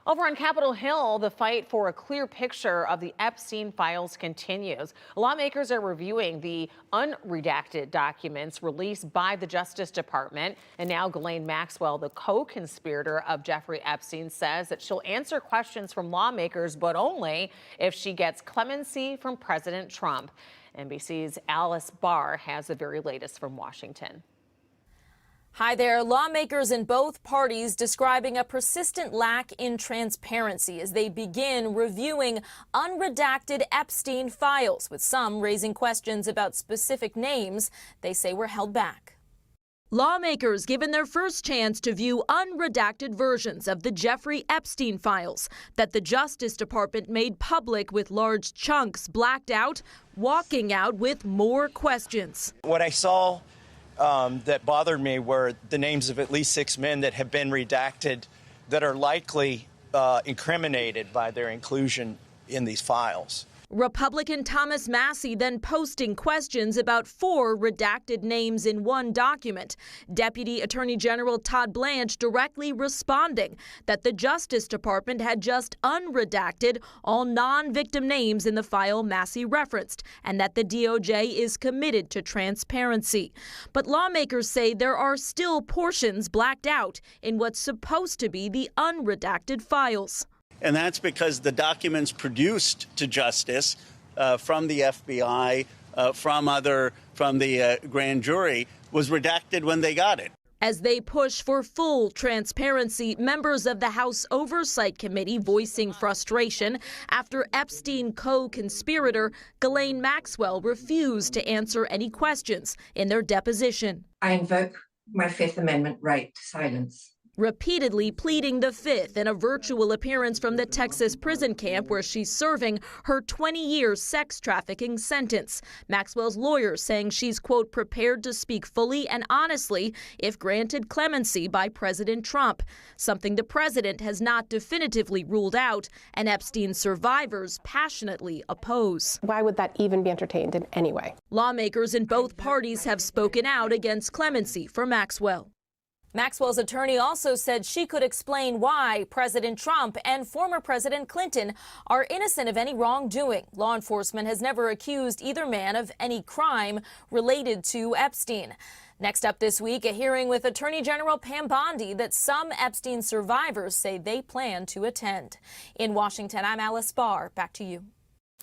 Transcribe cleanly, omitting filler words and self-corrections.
Over on Capitol Hill, the fight for a clear picture of the Epstein files continues. Lawmakers are reviewing the unredacted documents released by the Justice Department. And now Ghislaine Maxwell, the co-conspirator of Jeffrey Epstein, says that she'll answer questions from lawmakers, but only if she gets clemency from President Trump. NBC's Alice Barr has the very latest from Washington. Hi there. Lawmakers in both parties describing a persistent lack in transparency as they begin reviewing unredacted Epstein files, with some raising questions about specific names they say were held back. Lawmakers given their first chance to view unredacted versions of the Jeffrey Epstein files that the Justice Department made public with large chunks blacked out, walking out with more questions. What I saw that bothered me were the names of at least 6 men that have been redacted that are likely incriminated by their inclusion in these files. Republican Thomas Massie then posting questions about 4 redacted names in one document. Deputy Attorney General Todd Blanche directly responding that the Justice Department had just unredacted all non-victim names in the file Massie referenced, and that the DOJ is committed to transparency. But lawmakers say there are still portions blacked out in what's supposed to be the unredacted files. And that's because the documents produced to justice from the FBI, from the grand jury, was redacted when they got it. As they push for full transparency, members of the House Oversight Committee voicing frustration after Epstein co-conspirator Ghislaine Maxwell refused to answer any questions in their deposition. I invoke my Fifth Amendment right to silence. Repeatedly pleading the Fifth in a virtual appearance from the Texas prison camp where she's serving her 20-year sex trafficking sentence. Maxwell's lawyer saying she's, quote, prepared to speak fully and honestly if granted clemency by President Trump, something the president has not definitively ruled out and Epstein survivors passionately oppose. Why would that even be entertained in any way? Lawmakers in both parties have spoken out against clemency for Maxwell. Maxwell's attorney also said she could explain why President Trump and former President Clinton are innocent of any wrongdoing. Law enforcement has never accused either man of any crime related to Epstein. Next up this week, a hearing with Attorney General Pam Bondi that some Epstein survivors say they plan to attend. In Washington, I'm Alice Barr. Back to you.